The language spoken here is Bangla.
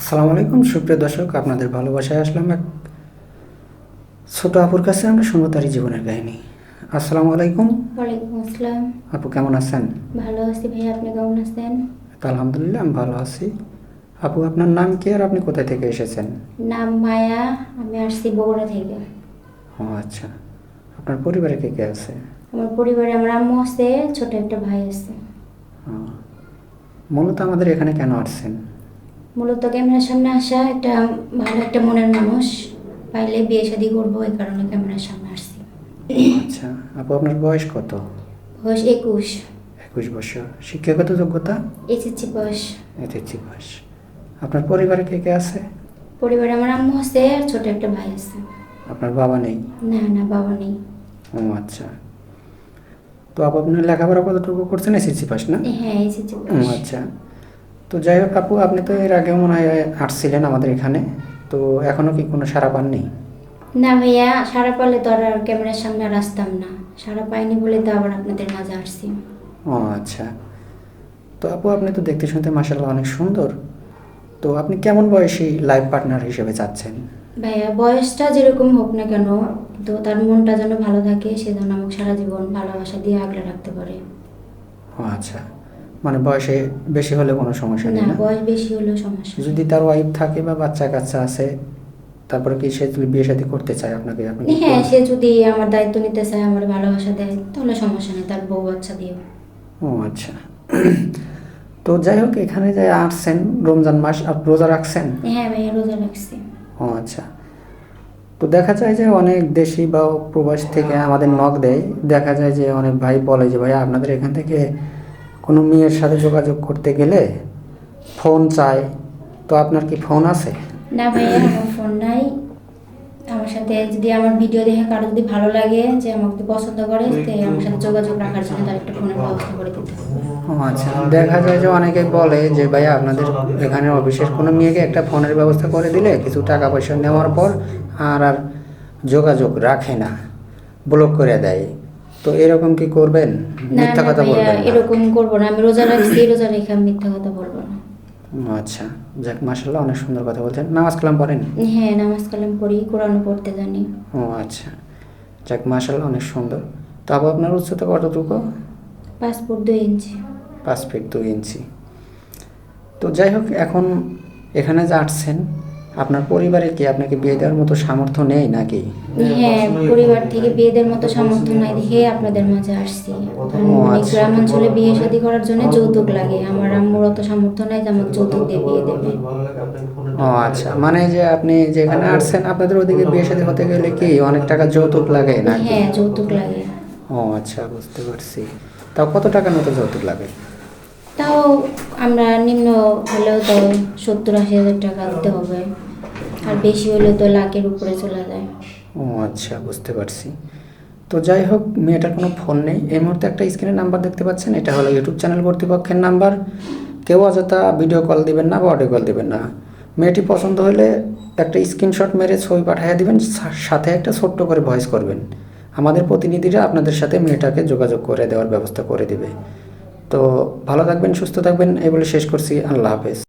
আসসালামু আলাইকুম সুপ্রিয় দর্শক, আপনাদের ভালোবাসায় আসলাম এক ছোট আপুর কাছে। আমরা শুনবো তারই জীবনের কাহিনী। আসসালামু আলাইকুম। ওয়ালাইকুম আসসালাম। আপু কেমন আছেন? ভালো আছি ভাইয়া, আপনি কেমন আছেন? তো আলহামদুলিল্লাহ আমি ভালো আছি। আপু আপনার নাম কি আর আপনি কোথা থেকে এসেছেন? নাম মায়া, আমি আসছি বগুড়া থেকে। ও আচ্ছা, আপনার পরিবারে কে কে আছে? আমার পরিবারে আমার আম্মু আছে, ছোট একটা ভাই আছে। ও, মূলত আমাদের এখানে কেন আসছেন? মূলত ক্যামেরার সামনে আসা একটা ভালো একটা মনের মানুষ, পাইলে বিয়ে শাদী করবো, এই কারণে ক্যামেরার সামনে আসছি। আচ্ছা, আপু আপনার বয়স কত? বয়স 21। 21 বছর। শিক্ষাগত যোগ্যতা? SSC pass. SSC pass. আপনার পরিবারে কে কে আছে? পরিবারে আমার আম্মু আছে আর ছোট একটা ভাই আছে। আপনার বাবা নেই? না না, বাবা নেই। ও আচ্ছা। তো আপু আপনার লেখাপড়া কতটুকু করছেন? এসএসসি পাস না? হ্যাঁ, এসএসসি পাস। আচ্ছা। তো যাই হোক আপু, আপনি তো এর আগেও মনে হয় আসছিলেন আমাদের এখানে, তো এখনও কি কোনো সাড়া পাননি? না ভাইয়া, সারা পালে তো আর ক্যামেরার সামনে আর আসতাম না। সারা পাইনি বলে তো আবার আপনাদের মাঝে আসছি। ও আচ্ছা। তো আপু আপনি তো দেখতে শুনতে মাশাআল্লাহ অনেক সুন্দর। তো আপনি কেমন বয়সী লাইফ পার্টনার হিসেবে চাচ্ছেন? ভাইয়া বয়সটা যেরকম হোক না কেন, তো তার মনটা যেন ভালো থাকে, সে যেন আমাকে সারা জীবন ভালোবাসা দিয়ে আগলে রাখতে পারে। ও আচ্ছা, মানে বয়সে বেশি হলে কোনো সমস্যা না, নেই না? বয়স বেশি হলেও সমস্যা নেই। যদি তার ওয়াইফ থাকে বা বাচ্চা কাচ্চা আছে, তারপরে কি সে যদি বিয়ে শাদী করতে চায় আপনাকে, আপনি কি হ্যাঁ, করবেন? সে যদি আমার দায়িত্ব নিতে চায়, আমার ভালোবাসা দেয়, তাহলে সমস্যা নেই, তার বউ বাচ্চা দিয়ে। ও আচ্ছা। তো যাই হোক, এখানে যে আসছেন রমজান মাস, আপনি রোজা রাখছেন? হ্যাঁ ভাইয়া, রোজা রাখছি। ও আচ্ছা। তো দেখা যায় যে অনেক দেশি বা প্রবাস থেকে আমাদের নক দেয়। দেখা যায় যে অনেক ভাই বলে যে ভাই আপনাদের এখান থেকে কোনো মেয়ের সাথে যোগাযোগ করতে গেলে ফোন চায়। তো আপনার কি ফোন আছে? না ভাইয়া, আমার ফোন নাই। আমার সাথে যদি আমার ভিডিও দেখে কারো যদি ভালো লাগে, যে আমাকে যদি পছন্দ করে, তো আমার সাথে যোগাযোগ রাখার জন্য তার একটা ফোনের ব্যবস্থা করে দিতে হবে। ও আচ্ছা। দেখা যায় যে অনেকে বলে যে ভাই আপনাদের এখানে অফিসের কোনো মেয়েকে একটা ফোনের ব্যবস্থা করে দিলে কিছু টাকা পয়সা নেওয়ার পর আর আর যোগাযোগ রাখে না, ব্লক করে দেয়। তো এরকম কি করবেন? না মিথ্যা না কথা ভাইয়া, বলবেন না। এরকম করবো না। আমি রোজা রাখছি, রোজা রেখে আমি মিথ্যা কথা বলবো না। আচ্ছা, যাক মাশাআল্লাহ অনেক সুন্দর কথা বলছেন। নামাজ কালাম পড়েন? হ্যাঁ, নামাজ কালাম পড়ি, কোরআন পড়তে জানি। ও আচ্ছা, যাক মাশাআল্লাহ অনেক সুন্দর। তো আপু আপনার উচ্চতা কতটুকু? 5 ফুট 2 ইঞ্চি। 5 ফিট 2 ইঞ্চি। তো যাই হোক, এখন এখানে যে আসছেন, আপনার পরিবারে কি আপনাকে বিয়ে দেওয়ার মতো সামর্থ্য নেই নাকি? হ্যাঁ, পরিবার থেকে বিয়েদের মতো সামর্থ্য নাই দেখে আপনাদের মাঝে আসছি। কারণ ও এই আচ্ছা। গ্রাম অঞ্চলে বিয়ে শাদী করার জন্য যৌতুক লাগে। আমার আম্মুর অত সামর্থ্য নাই যে আমাকে যৌতুক দিয়ে বিয়ে দেবে। ও আচ্ছা, মানে যে আপনি যেখানে আসছেন আপনাদের ওদিকে বিয়ে শাদী হতে গেলে কি অনেক টাকা যৌতুক লাগে নাকি? হ্যাঁ, যৌতুক লাগে। ও আচ্ছা, বুঝতে পারছি। তাও কত টাকার মতো যৌতুক লাগে? তাও আমরা নিম্ন হলেও তো 70-80 হাজার টাকা দিতে হবে, আর বেশি হলেও তো লাখের উপরে চলে যায়। ও আচ্ছা, বুঝতে পারছি। তো যাই হোক, মেয়েটার কোনো ফোন নেই এই মুহূর্তে। একটা স্ক্রিনে নাম্বার দেখতে পাচ্ছেন, এটা হলো ইউটিউব চ্যানেল কর্তৃপক্ষের নাম্বার। কেউ অযথা ভিডিও কল দিবেন না বা অডিও কল দিবেন না। মেয়েটি পছন্দ হলে একটা স্ক্রিনশট মেরে ছবি পাঠিয়ে দিবেন, সাথে একটা ছোট্ট করে ভয়েস করবেন। আমাদের প্রতিনিধিরা আপনাদের সাথে মেয়েটাকে যোগাযোগ করে দেওয়ার ব্যবস্থা করে দিবে। তো ভালো থাকবেন, সুস্থ থাকবেন, এই বলে শেষ করছি। আল্লাহ হাফেজ।